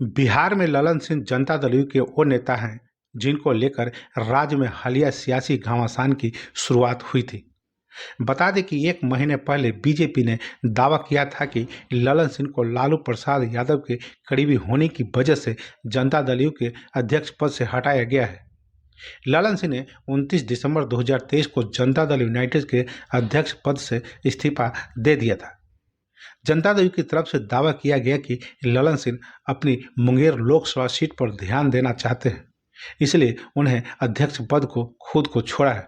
बिहार में ललन सिंह जनता दल यू के वो नेता हैं जिनको लेकर राज्य में हालिया सियासी घमासान की शुरुआत हुई थी। बता दें कि एक महीने पहले बीजेपी ने दावा किया था कि ललन सिंह को लालू प्रसाद यादव के करीबी होने की वजह से जनता दल यू के अध्यक्ष पद से हटाया गया है। ललन सिंह ने 29 दिसंबर 2023 को जनता दल यूनाइटेड के अध्यक्ष पद से इस्तीफा दे दिया था। जनता दल की तरफ से दावा किया गया कि ललन सिंह अपनी मुंगेर लोकसभा सीट पर ध्यान देना चाहते हैं, इसलिए उन्हें अध्यक्ष पद को खुद को छोड़ा है।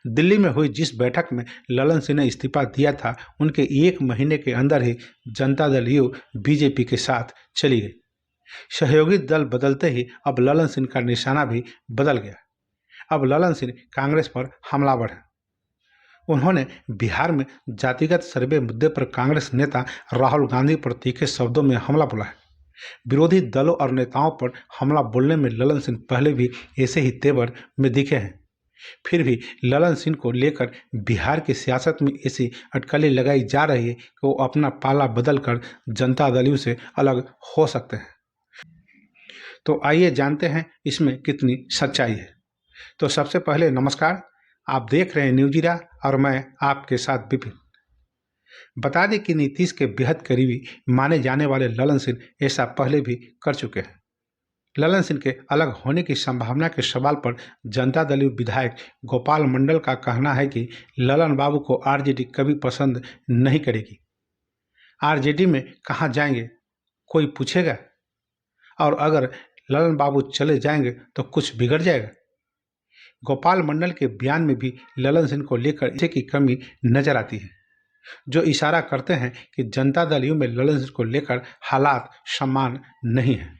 दिल्ली में हुई जिस बैठक में ललन सिंह ने इस्तीफा दिया था, उनके एक महीने के अंदर ही जनता दल यू बीजेपी के साथ चली गई। सहयोगी दल बदलते ही अब ललन सिंह का निशाना भी बदल गया। अब ललन सिंह कांग्रेस पर हमलावर हैं। उन्होंने बिहार में जातिगत सर्वे मुद्दे पर कांग्रेस नेता राहुल गांधी पर तीखे शब्दों में हमला बोला है। विरोधी दलों और नेताओं पर हमला बोलने में ललन सिंह पहले भी ऐसे ही तेवर में दिखे हैं। फिर भी ललन सिंह को लेकर बिहार की सियासत में ऐसी अटकलें लगाई जा रही है कि वो अपना पाला बदल कर जनता दल यू से अलग हो सकते हैं। तो आइए जानते हैं इसमें कितनी सच्चाई है। तो सबसे पहले नमस्कार, आप देख रहे हैं न्यूजीरा और मैं आपके साथ विपिन। बता दें कि नीतीश के बेहद करीबी माने जाने वाले ललन सिंह ऐसा पहले भी कर चुके हैं। ललन सिंह के अलग होने की संभावना के सवाल पर जनता दल यू विधायक गोपाल मंडल का कहना है कि ललन बाबू को आरजेडी कभी पसंद नहीं करेगी। आरजेडी में कहाँ जाएंगे कोई पूछेगा, और अगर ललन बाबू चले जाएंगे तो कुछ बिगड़ जाएगा। गोपाल मंडल के बयान में भी ललन सिंह को लेकर इसे की कमी नजर आती है, जो इशारा करते हैं कि जनता दल यू में ललन सिंह को लेकर हालात समान नहीं है।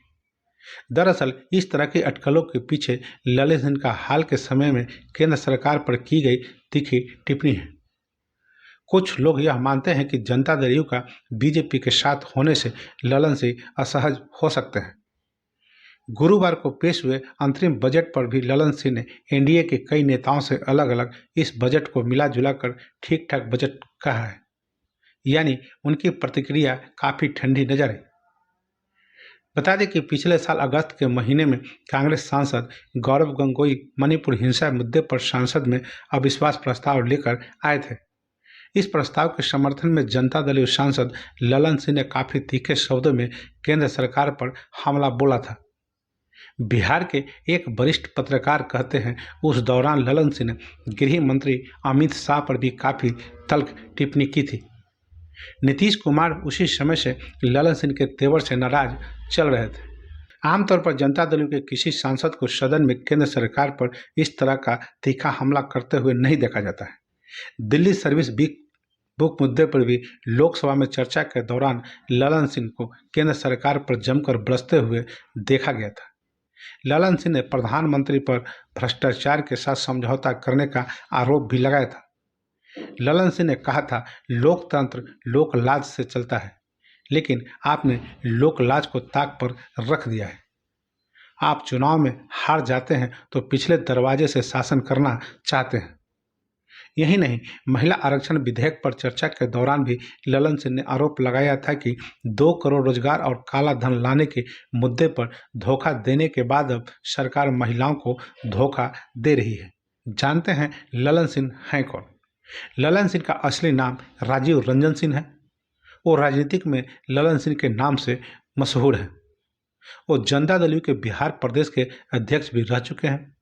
दरअसल इस तरह की अटकलों के पीछे ललन सिंह का हाल के समय में केंद्र सरकार पर की गई तीखी टिप्पणी है। कुछ लोग यह मानते हैं कि जनता दल यू का बीजेपी के साथ होने से ललन सिंह असहज हो सकते हैं। गुरुवार को पेश हुए अंतरिम बजट पर भी ललन सिंह ने एनडीए के कई नेताओं से अलग अलग इस बजट को मिला जुला कर ठीक ठाक बजट कहा है, यानी उनकी प्रतिक्रिया काफ़ी ठंडी नजर आई। बता दें कि पिछले साल अगस्त के महीने में कांग्रेस सांसद गौरव गंगोई मणिपुर हिंसा मुद्दे पर संसद में अविश्वास प्रस्ताव लेकर आए थे। इस प्रस्ताव के समर्थन में जनता दल यू सांसद ललन सिंह ने काफ़ी तीखे शब्दों में केंद्र सरकार पर हमला बोला था। बिहार के एक वरिष्ठ पत्रकार कहते हैं, उस दौरान ललन सिंह ने गृह मंत्री अमित शाह पर भी काफ़ी तल्ख टिप्पणी की थी। नीतीश कुमार उसी समय से ललन सिंह के तेवर से नाराज चल रहे थे। आमतौर पर जनता दल यू के किसी सांसद को सदन में केंद्र सरकार पर इस तरह का तीखा हमला करते हुए नहीं देखा जाता है। दिल्ली सर्विस बुक मुद्दे पर भी लोकसभा में चर्चा के दौरान ललन सिंह को केंद्र सरकार पर जमकर बरसते हुए देखा गया था। ललन सिंह ने प्रधानमंत्री पर भ्रष्टाचार के साथ समझौता करने का आरोप भी लगाया था। ललन सिंह ने कहा था, लोकतंत्र लोकलाज से चलता है, लेकिन आपने लोकलाज को ताक पर रख दिया है। आप चुनाव में हार जाते हैं तो पिछले दरवाजे से शासन करना चाहते हैं। यही नहीं, महिला आरक्षण विधेयक पर चर्चा के दौरान भी ललन सिंह ने आरोप लगाया था कि 2 करोड़ रोजगार और काला धन लाने के मुद्दे पर धोखा देने के बाद अब सरकार महिलाओं को धोखा दे रही है। जानते हैं ललन सिंह हैं कौन? ललन सिंह का असली नाम राजीव रंजन सिंह है। वो राजनीतिक में ललन सिंह के नाम से मशहूर हैं। वो जनता दल यू के बिहार प्रदेश के अध्यक्ष भी रह चुके हैं।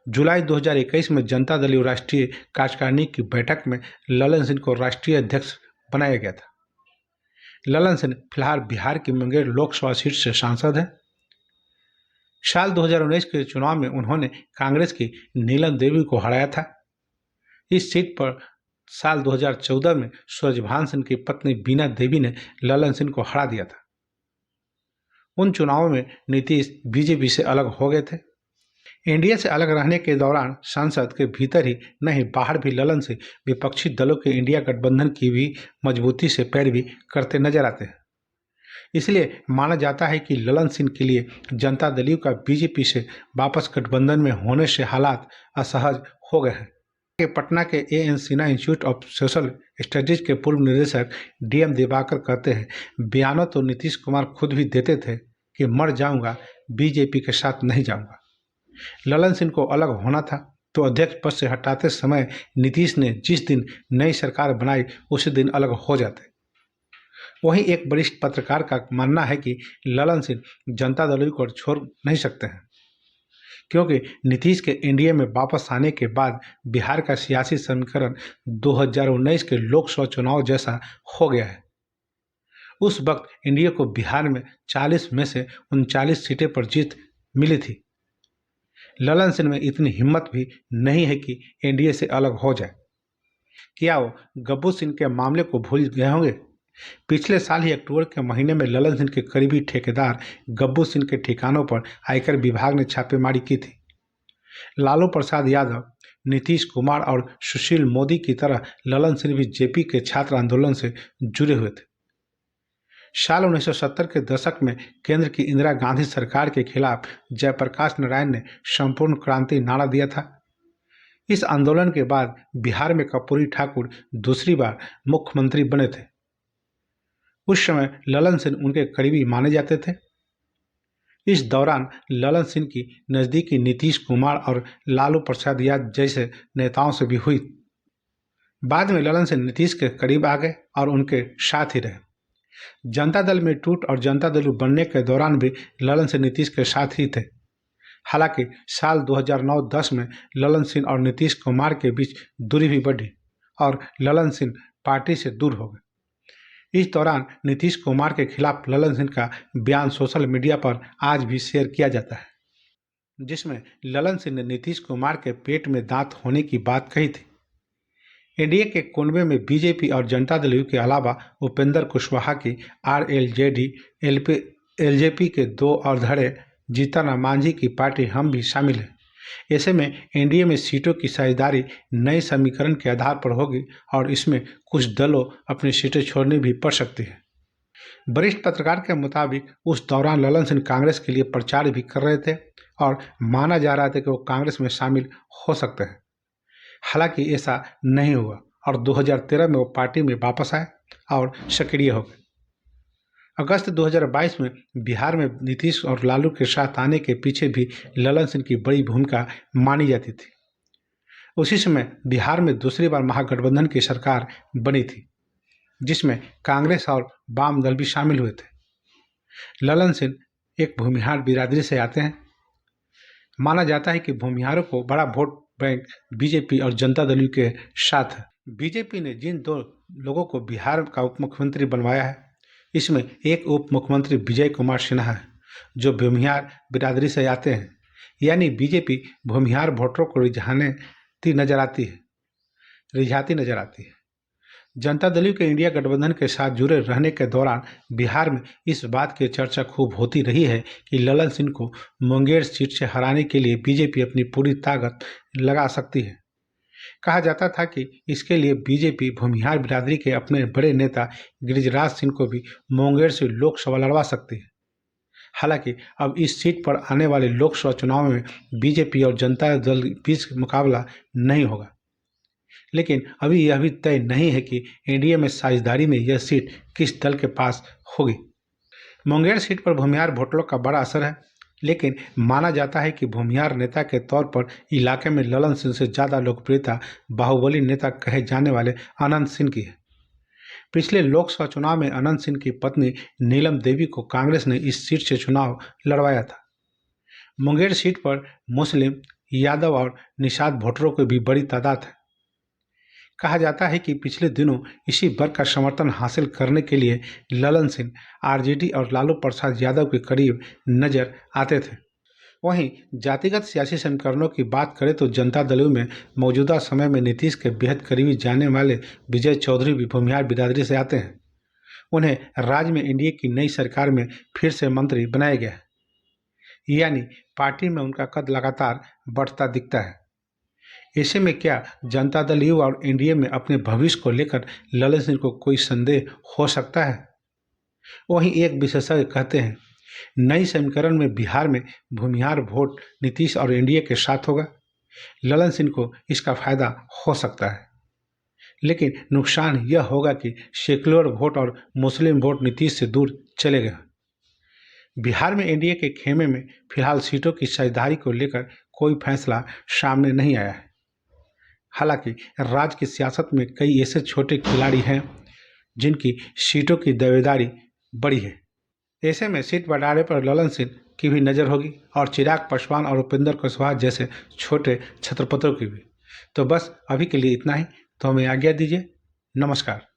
जुलाई 2021 में जनता दल यू राष्ट्रीय कार्यकारिणी की बैठक में ललन सिंह को राष्ट्रीय अध्यक्ष बनाया गया था। ललन सिंह फिलहाल बिहार की मुंगेर लोकसभा सीट से सांसद हैं। साल 2019 के चुनाव में उन्होंने कांग्रेस की नीलम देवी को हराया था। इस सीट पर साल 2014 में सूरजभान सिंह की पत्नी बीना देवी ने ललन सिंह को हरा दिया था। उन चुनावों में नीतीश बीजेपी से अलग हो गए थे। एनडीए से अलग रहने के दौरान संसद के भीतर ही नहीं बाहर भी ललन सिंह विपक्षी दलों के इंडिया गठबंधन की भी मजबूती से पैरवी करते नजर आते हैं। इसलिए माना जाता है कि ललन सिंह के लिए जनता दल यू का बीजेपी से वापस गठबंधन में होने से हालात असहज हो गए हैं। के पटना के AN. Sinha institute of social studies के पूर्व निदेशक डी.एम. दिवाकर कहते हैं, बयानों तो नीतीश कुमार खुद भी देते थे कि मर जाऊंगा, बीजेपी के साथ नहीं जाऊंगा। ललन सिंह को अलग होना था तो अध्यक्ष पद से हटाते समय नीतीश ने जिस दिन नई सरकार बनाई उसी दिन अलग हो जाते। वहीं एक वरिष्ठ पत्रकार का मानना है कि ललन सिंह जनता दल को छोड़ नहीं सकते हैं, क्योंकि नीतीश के एनडीए में वापस आने के बाद बिहार का सियासी समीकरण 2019 के लोकसभा चुनाव जैसा हो गया है। उस वक्त एनडीए को बिहार में 40 में से 39 सीटें पर जीत मिली थी। ललन सिंह में इतनी हिम्मत भी नहीं है कि एनडीए से अलग हो जाए। क्या वो गब्बू सिंह के मामले को भूल गए होंगे? पिछले साल ही अक्टूबर के महीने में ललन सिंह के करीबी ठेकेदार गब्बू सिंह के ठिकानों पर आयकर विभाग ने छापेमारी की थी। लालू प्रसाद यादव, नीतीश कुमार और सुशील मोदी की तरह ललन सिंह भी जेपी के छात्र आंदोलन से जुड़े हुए थे। साल 1970 के दशक में केंद्र की इंदिरा गांधी सरकार के खिलाफ जयप्रकाश नारायण ने संपूर्ण क्रांति नारा दिया था। इस आंदोलन के बाद बिहार में कर्पूरी ठाकुर दूसरी बार मुख्यमंत्री बने थे। उस समय ललन सिंह उनके करीबी माने जाते थे। इस दौरान ललन सिंह की नज़दीकी नीतीश कुमार और लालू प्रसाद यादव जैसे नेताओं से भी हुई। बाद में ललन सिंह नीतीश के करीब आ गए और उनके साथ ही रहे। जनता दल में टूट और जनता दल बनने के दौरान भी ललन सिंह नीतीश के साथ ही थे। हालांकि साल 2009-10 में ललन सिंह और नीतीश कुमार के बीच दूरी भी बढ़ी और ललन सिंह पार्टी से दूर हो गए। इस दौरान नीतीश कुमार के खिलाफ ललन सिंह का बयान सोशल मीडिया पर आज भी शेयर किया जाता है, जिसमें ललन सिंह ने नीतीश कुमार के पेट में दांत होने की बात कही थी। एनडीए के कुनबे में बीजेपी और जनता दल के अलावा उपेंद्र कुशवाहा की आरएलजेडी, एलजेपी के दो और धड़े जीतन मांझी की पार्टी हम भी शामिल है। ऐसे में एनडीए में सीटों की साझेदारी नए समीकरण के आधार पर होगी और इसमें कुछ दलों अपनी सीटें छोड़नी भी पड़ सकती है। वरिष्ठ पत्रकार के मुताबिक उस दौरान ललन सिंह कांग्रेस के लिए प्रचार भी कर रहे थे और माना जा रहा था कि वो कांग्रेस में शामिल हो सकते हैं। हालांकि ऐसा नहीं हुआ और 2013 में वो पार्टी में वापस आए और सक्रिय हो गए। अगस्त 2022 में बिहार में नीतीश और लालू के साथ आने के पीछे भी ललन सिंह की बड़ी भूमिका मानी जाती थी। उसी समय बिहार में दूसरी बार महागठबंधन की सरकार बनी थी, जिसमें कांग्रेस और वाम दल भी शामिल हुए थे। ललन सिंह एक भूमिहार बिरादरी से आते हैं। माना जाता है कि भूमिहारों को बड़ा वोट बैंक बीजेपी और जनता दल के साथ है। बीजेपी ने जिन दो लोगों को बिहार का उप मुख्यमंत्री बनवाया है, इसमें एक उप मुख्यमंत्री विजय कुमार सिन्हा है, जो भूमिहार बिरादरी से आते हैं। यानी बीजेपी भूमिहार वोटरों को रिझाती नजर आती है। जनता दल के इंडिया गठबंधन के साथ जुड़े रहने के दौरान बिहार में इस बात की चर्चा खूब होती रही है कि ललन सिंह को मुंगेर सीट से हराने के लिए बीजेपी अपनी पूरी ताकत लगा सकती है। कहा जाता था कि इसके लिए बीजेपी भूमिहार बिरादरी के अपने बड़े नेता गिरिराज सिंह को भी मुंगेर से लोकसभा लड़वा सकती है। हालांकि अब इस सीट पर आने वाले लोकसभा चुनाव में बीजेपी और जनता दल के बीच मुकाबला नहीं होगा, लेकिन अभी यह भी तय नहीं है कि एनडीए में साझेदारी में यह सीट किस दल के पास होगी। मुंगेर सीट पर भूमिहार वोटरों का बड़ा असर है, लेकिन माना जाता है कि भूमिहार नेता के तौर पर इलाके में ललन सिंह से ज़्यादा लोकप्रियता बाहुबली नेता कहे जाने वाले अनंत सिंह की है। पिछले लोकसभा चुनाव में अनंत सिंह की पत्नी नीलम देवी को कांग्रेस ने इस सीट से चुनाव लड़वाया था। मुंगेर सीट पर मुस्लिम, यादव और निषाद वोटरों की भी बड़ी तादाद है। कहा जाता है कि पिछले दिनों इसी वर्ग का समर्थन हासिल करने के लिए ललन सिंह आरजेडी और लालू प्रसाद यादव के करीब नजर आते थे। वहीं जातिगत सियासी समीकरणों की बात करें तो जनता दल में मौजूदा समय में नीतीश के बेहद करीबी जाने वाले विजय चौधरी भी भूमिहार बिरादरी से आते हैं। उन्हें राज्य में एनडीए की नई सरकार में फिर से मंत्री बनाया गया है, यानी पार्टी में उनका कद लगातार बढ़ता दिखता है। ऐसे में क्या जनता दल यू और एनडीए में अपने भविष्य को लेकर ललन सिंह को कोई संदेह हो सकता है? वहीं एक विशेषज्ञ कहते हैं, नई समीकरण में बिहार में भूमिहार वोट नीतीश और एनडीए के साथ होगा। ललन सिंह को इसका फायदा हो सकता है, लेकिन नुकसान यह होगा कि सेक्युलर वोट और मुस्लिम वोट नीतीश से दूर चले गए। बिहार में एनडीए के खेमे में फिलहाल सीटों की साझेदारी को लेकर कोई फैसला सामने नहीं आया है। हालांकि राज्य की सियासत में कई ऐसे छोटे खिलाड़ी हैं जिनकी सीटों की दावेदारी बड़ी है। ऐसे में सीट बंटवारे पर ललन सिंह की भी नज़र होगी और चिराग पासवान और उपेंद्र कुशवाहा जैसे छोटे छत्रपतियों की भी। तो बस अभी के लिए इतना ही। तो हमें आज्ञा दीजिए। नमस्कार।